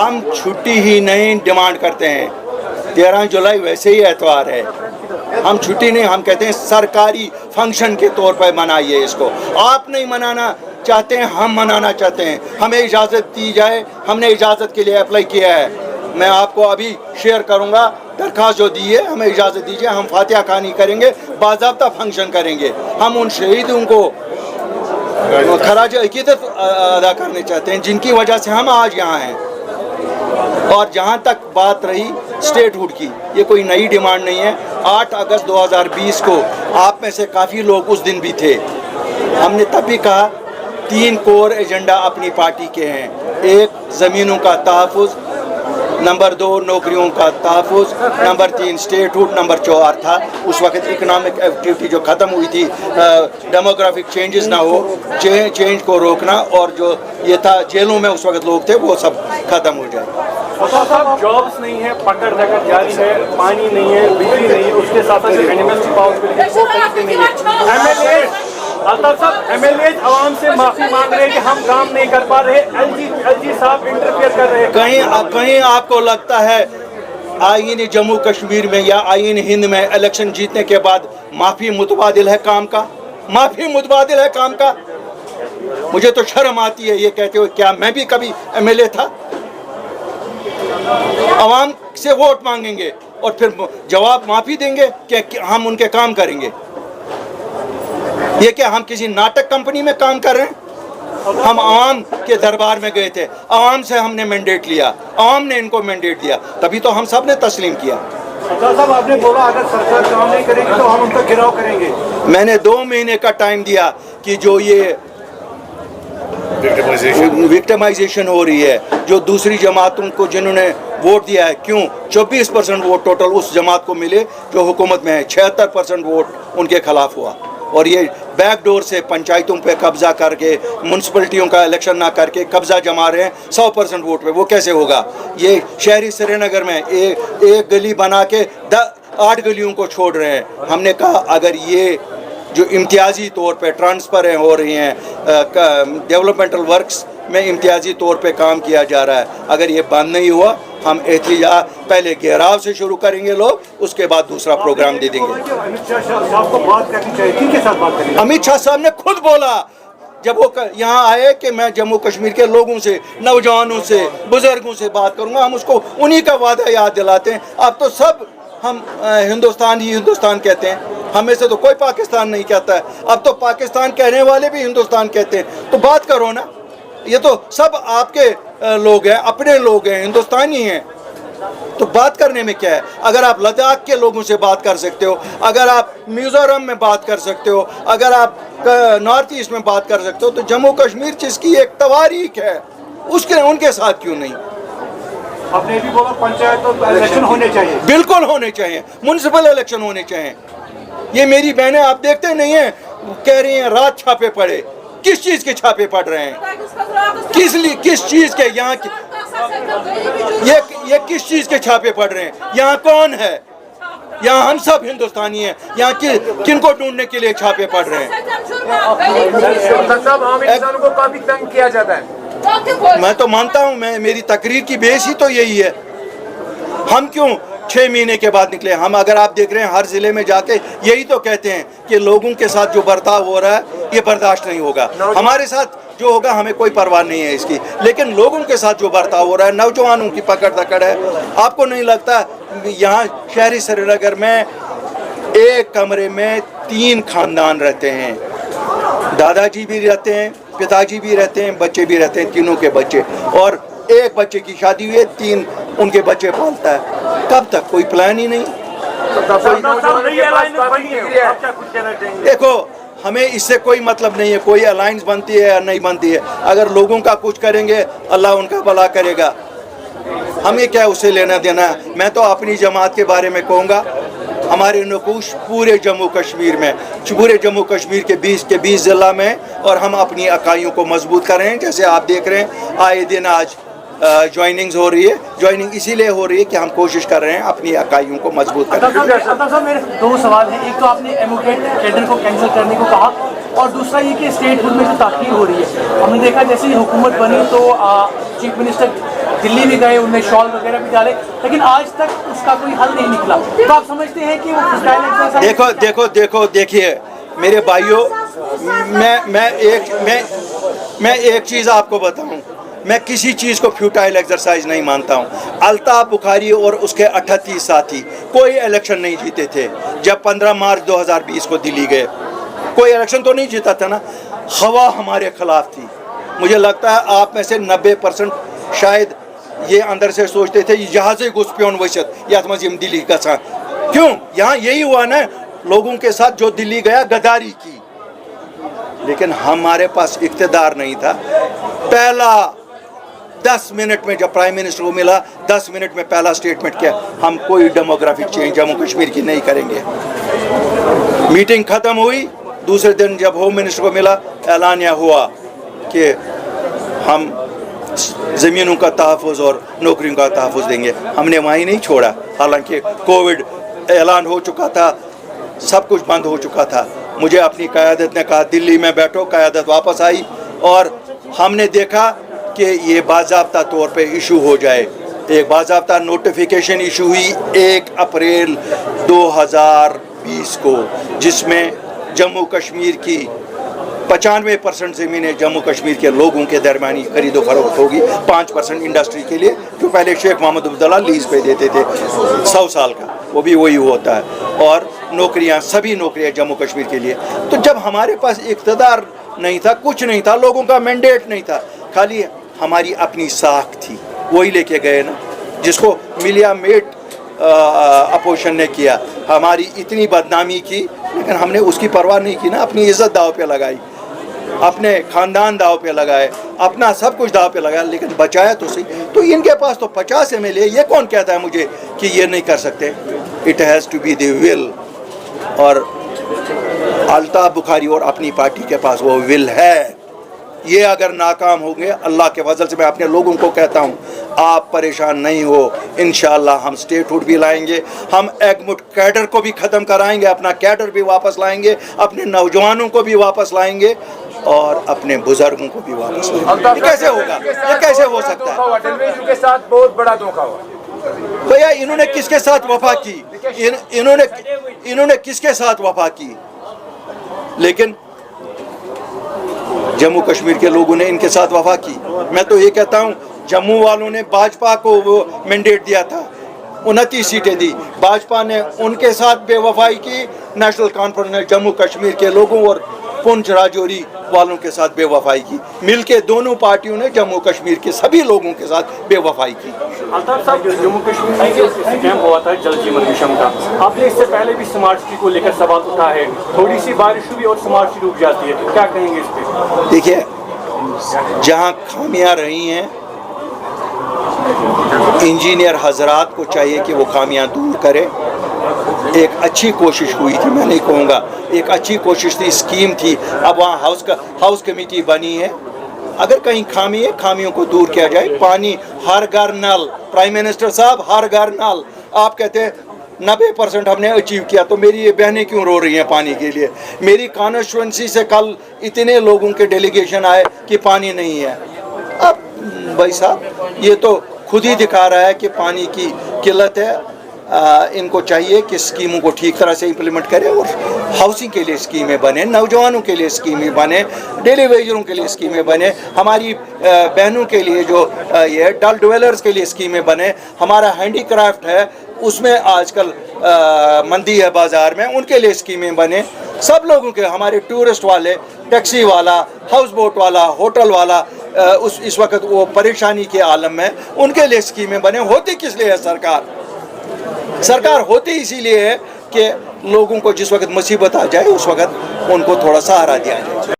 ہم چھٹی ہی نہیں ڈیمانڈ کرتے ہیں. 13 جولائی ویسے ہی اتوار ہے, ہم چھٹی نہیں, ہم کہتے ہیں سرکاری فنکشن کے طور پر منائیے اس کو. آپ نہیں منانا چاہتے ہیں, ہم منانا چاہتے ہیں, ہمیں اجازت دی جائے. ہم نے اجازت کے لیے اپلائی کیا ہے. میں آپ کو ابھی شیئر کروں گا درخواست جو دی ہے, ہمیں اجازت دیجیے, ہم فاتحہ خوانی کریں گے, باضابطہ فنکشن کریں گے. ہم ان شہیدوں کو خراج عقیدت ادا کرنے چاہتے ہیں جن کی وجہ سے ہم آج یہاں ہیں. اور جہاں تک بات رہی اسٹیٹ ہوڈ کی, یہ کوئی نئی ڈیمانڈ نہیں ہے. 8 اگست 2020 کو آپ میں سے کافی لوگ اس دن بھی تھے, ہم نے تب بھی کہا 3 کور ایجنڈا اپنی پارٹی کے ہیں. 1 زمینوں کا تحفظ, نمبر 2 نوکریوں کا تحفظ, نمبر 3 اسٹیٹ ہوڈ, نمبر 4 تھا اس وقت اکنامک ایکٹیویٹی جو ختم ہوئی تھی, ڈیموگرافک چینجز نہ ہو, چینج کو روکنا, اور جو یہ تھا جیلوں میں اس وقت لوگ تھے وہ سب ختم ہو جائے. صاحب جابس نہیں ہے, پکڑ دھکڑ جاری ہے, پانی نہیں ہے, بجلی نہیں ہے, اس کے ساتھ الطاف صاحب MLA عوام سے معافی مانگ رہے ہیں کہ ہم کام نہیں کر پا رہے, ایل جی صاحب انٹرفیئر کر رہے ہیں. کہیں آپ کو لگتا ہے آئین جموں کشمیر میں یا آئین ہند میں الیکشن جیتنے کے بعد معافی متبادل ہے کام کا؟ معافی متبادل ہے کام کا؟ مجھے تو شرم آتی ہے یہ کہتے ہوئے. کیا میں بھی کبھی MLA تھا؟ عوام سے ووٹ مانگیں گے اور پھر جواب معافی دیں گے کہ ہم ان کے کام کریں گے. یہ کہ ہم کسی ناٹک کمپنی میں کام کر رہے ہیں؟ ہم عوام کے دربار میں گئے تھے, عوام سے ہم نے مینڈیٹ لیا, عوام نے ان کو مینڈیٹ دیا, تبھی تو ہم سب نے تسلیم کیا. صاحب آپ نے بولا اگر سرکار کام نہیں کرے گی تو ہم ان کا گھیراؤ کریں گے. میں نے 2 مہینے کا ٹائم دیا کہ جو یہ وکٹمائزیشن ہو رہی ہے, جو دوسری جماعتوں کو جنہوں نے ووٹ دیا ہے, کیوں 24% ووٹ ٹوٹل اس جماعت کو ملے جو حکومت میں ہے, 76% ووٹ ان کے خلاف ہوا. اور یہ بیک ڈور سے پنچایتوں پہ قبضہ کر کے, میونسپلٹیوں کا الیکشن نہ کر کے قبضہ جما رہے ہیں 100% ووٹ پہ. وہ کیسے ہوگا؟ یہ شہری سری نگر میں ایک گلی بنا کے 8 گلیوں کو چھوڑ رہے ہیں. ہم نے کہا اگر یہ جو امتیازی طور پہ ٹرانسفر ہو رہی ہیں, ڈیولپمنٹل ورکس میں امتیازی طور پہ کام کیا جا رہا ہے, اگر یہ بند نہیں ہوا ہم احتجاج پہلے گھیراؤ سے شروع کریں گے لوگ, اس کے بعد دوسرا پروگرام دے دیں گے. امت شاہ صاحب نے خود بولا جب وہ یہاں آئے کہ میں جموں کشمیر کے لوگوں سے, نوجوانوں سے, بزرگوں سے بات کروں گا. ہم اس کو انہی کا وعدہ یاد دلاتے ہیں. اب تو سب ہم ہندوستان ہی ہندوستان کہتے ہیں, ہمیں سے تو کوئی پاکستان نہیں کہتا ہے. اب تو پاکستان کہنے والے بھی ہندوستان کہتے ہیں. تو بات کرو نا, یہ تو سب آپ کے لوگ ہیں, اپنے لوگ ہیں, ہندوستانی ہیں. تو بات کرنے میں کیا ہے؟ اگر آپ لداخ کے لوگوں سے بات کر سکتے ہو, اگر آپ میزورم میں بات کر سکتے ہو, اگر آپ نارتھ ایسٹ میں بات کر سکتے ہو, تو جموں کشمیر جس کی ایک تواریخ ہے اس کے ان کے ساتھ کیوں نہیں؟ آپ نے بھی بولا پنچایت الیکشن ہونے چاہیے. بالکل ہونے چاہیے, میونسپل الیکشن ہونے چاہیے. یہ میری بہنیں آپ دیکھتے نہیں ہیں, کہہ رہی ہیں رات چھاپے پڑے. کس چیز کے چھاپے پڑ رہے ہیں؟ کس چیز کے یہاں یہ کس چیز کے چھاپے پڑ رہے ہیں؟ یہاں کون ہے؟ یہاں ہم سب ہندوستانی ہیں. یہاں کن کو ڈھونڈنے کے لیے چھاپے پڑ رہے ہیں؟ انسانوں کو کافی تنگ کیا جاتا ہے. میں تو مانتا ہوں, میری تقریر کی بیس ہی تو یہی ہے. ہم کیوں 6 مہینے کے بعد نکلے؟ ہم اگر آپ دیکھ رہے ہیں ہر ضلع میں جا کے یہی تو کہتے ہیں کہ لوگوں کے ساتھ جو برتاؤ ہو رہا ہے یہ برداشت نہیں ہوگا. ہمارے ساتھ جو ہوگا ہمیں کوئی پرواہ نہیں ہے اس کی, لیکن لوگوں کے ساتھ جو برتاؤ ہو رہا ہے, نوجوانوں کی پکڑ دکڑ ہے. آپ کو نہیں لگتا یہاں شہری سری نگر میں ایک کمرے میں 3 خاندان رہتے ہیں, دادا جی بھی رہتے ہیں, پتا جی بھی رہتے ہیں, بچے بھی رہتے ہیں, تینوں کے بچے, اور ایک بچے کی شادی ہوئی ہے, 3 ان کے بچے پالتا ہے. کب تک؟ کوئی پلان ہی نہیں. دیکھو ہمیں اس سے کوئی مطلب نہیں ہے کوئی الائنس بنتی ہے یا نہیں بنتی ہے. اگر لوگوں کا کچھ کریں گے اللہ ان کا بھلا کرے گا, ہمیں کیا اس سے لینا دینا ہے. میں تو اپنی جماعت کے بارے میں کہوں گا, ہمارے نقوش پورے جموں کشمیر میں, پورے جموں کشمیر کے 20 ضلع میں, اور ہم اپنی اکائیوں کو مضبوط کر رہے ہیں. جیسے آپ دیکھ رہے ہیں آئے دن آج جوائننگز ہو رہی ہے. جوائننگ اسی لیے ہو رہی ہے کہ ہم کوشش کر رہے ہیں اپنی اکائیوں کو مضبوط کرنے کی. صاحب میرے 2 سوال ہیں. ایک تو آپ نے ایڈوکیٹ کیڈر کو کینسل کرنے کو کہا, اور دوسرا یہ کہ اسٹیٹ ہوڈ میں جو تاخیر ہو رہی ہے, ہم نے دیکھا جیسے ہی حکومت بنی تو چیف منسٹر دلی بھی گئے, انہیں شال وغیرہ بھی ڈالے, لیکن آج تک اس کا کوئی حل نہیں نکلا. تو آپ سمجھتے ہیں کہ وہ دیکھیے میرے بھائیوں, میں ایک چیز آپ کو بتاؤں, میں کسی چیز کو فیوٹائل ایکسرسائز نہیں مانتا ہوں. الطاف بخاری اور اس کے 38 ساتھی کوئی الیکشن نہیں جیتے تھے. جب 15 مارچ 2020 کو دلی گئے, کوئی الیکشن تو نہیں جیتا تھا نا. ہوا ہمارے خلاف تھی. مجھے لگتا ہے آپ میں سے 90% شاید یہ اندر سے سوچتے تھے جہازے گھس پیون وسط یات مزیم دلی گژھان. کیوں؟ یہاں یہی ہوا نا, لوگوں کے ساتھ جو دلی گیا غداری کی. لیکن ہمارے پاس اقتدار نہیں تھا. پہلا 10 منٹ میں جب پرائم منسٹر کو ملا, 10 منٹ میں پہلا سٹیٹمنٹ کیا, ہم کوئی ڈیموگرافک چینج جموں کشمیر کی نہیں کریں گے. میٹنگ ختم ہوئی, دوسرے دن جب ہوم منسٹر کو ملا, اعلانیہ ہوا کہ ہم زمینوں کا تحفظ اور نوکریوں کا تحفظ دیں گے. ہم نے وہیں نہیں چھوڑا, حالانکہ کووڈ اعلان ہو چکا تھا, سب کچھ بند ہو چکا تھا. مجھے اپنی قیادت نے کہا دلی میں بیٹھو, قیادت واپس آئی اور ہم نے دیکھا کہ یہ باضابطہ طور پہ ایشو ہو جائے. ایک باضابطہ نوٹیفیکیشن ایشو ہوئی 1 اپریل 2020 کو, جس میں جموں کشمیر کی 95% زمینیں جموں کشمیر کے لوگوں کے درمیانی خرید و فروخت ہوگی, 5% انڈسٹری کے لیے جو پہلے شیخ محمد عبداللہ لیز پہ دیتے تھے 100 سال کا, وہ بھی وہی ہوتا ہے. اور نوکریاں, سبھی نوکریاں جموں کشمیر کے لیے. تو جب ہمارے پاس اقتدار نہیں تھا, کچھ نہیں تھا, لوگوں کا مینڈیٹ نہیں تھا, خالی ہماری اپنی ساکھ تھی, وہی لے کے گئے نا, جس کو ملیا میٹ اپوزیشن نے کیا. ہماری اتنی بدنامی کی, لیکن ہم نے اس کی پرواہ نہیں کی نا. اپنی عزت داؤ پہ لگائی, اپنے خاندان داؤ پہ لگائے, اپنا سب کچھ داؤ پہ لگایا, لیکن بچایا تو صحیح. تو ان کے پاس تو 50 MLA, یہ کون کہتا ہے مجھے کہ یہ نہیں کر سکتے؟ It has to be the will. اور الطاف بخاری اور اپنی پارٹی کے پاس وہ ول ہے. یہ اگر ناکام ہوں گے, اللہ کے فضل سے میں اپنے لوگوں کو کہتا ہوں, آپ پریشان نہیں ہو, انشاءاللہ ہم سٹیٹ ہوڈ بھی لائیں گے, ہم ایگمٹ کیڈر کو بھی ختم کرائیں گے, اپنا کیڈر بھی واپس لائیں گے, اپنے نوجوانوں کو بھی واپس لائیں گے, اور اپنے بزرگوں کو بھی واپس لائیں گے. یہ کیسے ہوگا؟ یہ کیسے ہو سکتا ہے؟ ڈیلیویجو کے ساتھ بہت بڑا دھوکہ ہوا. بھیا انہوں نے کس کے ساتھ وفا کی؟ انہوں نے کس کے ساتھ وفا کی؟ لیکن جموں کشمیر کے لوگوں نے ان کے ساتھ وفا کی. میں تو یہ کہتا ہوں, جموں والوں نے بھاجپا کو وہ مینڈیٹ دیا تھا, 29 سیٹیں دی. بھاجپا نے ان کے ساتھ بے وفائی کی, نیشنل کانفرنس نے جموں کشمیر کے لوگوں اور پونچھ راجوری والوں کے ساتھ بے وفائی کی. مل کے دونوں پارٹیوں نے جموں کشمیر کے سبھی لوگوں کے ساتھ بے وفائی کی. الطاف صاحب, جموں کشمیر میں جو اسکیم ہوا تھا جل جیون مشن کا, آپ نے اس سے پہلے بھی اسمارٹ سٹی کو لے کر سوال اٹھا ہے. تھوڑی سی بارش ہوئی اور اسمارٹ سٹی ڈوب جاتی ہے, تو کیا کہیں گے اس پہ؟ دیکھیے, جہاں خامیاں رہی ہیں, انجینئر حضرات کو چاہیے کہ وہ خامیاں دور کرے. ایک اچھی کوشش ہوئی تھی, میں نہیں کہوں گا, ایک اچھی کوشش تھی, اسکیم تھی. اب وہاں ہاؤس کمیٹی بنی ہے, اگر کہیں خامی ہے, خامیوں کو دور کیا جائے. پانی ہر گھر نل, پرائم منسٹر صاحب ہر گھر نل. آپ کہتے ہیں 90% ہم نے اچیو کیا, تو میری یہ بہنیں کیوں رو رہی ہیں پانی کے لیے؟ میری کانسٹیچوئنسی سے کل اتنے لوگوں کے ڈیلیگیشن آئے کہ پانی نہیں ہے. اب بھائی صاحب یہ تو خود ہی دکھا رہا ہے کہ پانی کی قلت ہے. ان کو چاہیے کہ اسکیموں کو ٹھیک طرح سے امپلیمنٹ کرے, اور ہاؤسنگ کے لیے اسکیمیں بنے, نوجوانوں کے لیے اسکیمیں بنے, ڈیلی ویجروں کے لیے اسکیمیں بنے, ہماری بہنوں کے لیے جو یہ ڈل ڈویلرز کے لیے اسکیمیں بنے. ہمارا ہینڈی کرافٹ ہے, اس میں آج کل مندی ہے بازار میں, ان کے لیے اسکیمیں بنے. سب لوگوں کے, ہمارے ٹورسٹ والے, ٹیکسی والا, ہاؤس بوٹ والا, ہوٹل والا, اس وقت وہ پریشانی کے عالم میں, ان کے لیے اسکیمیں بنے. ہوتی کس لیے ہے سرکار ہوتی اسی لیے ہے کہ لوگوں کو جس وقت مصیبت آ جائے اس وقت ان کو تھوڑا سہارا دیا جائے.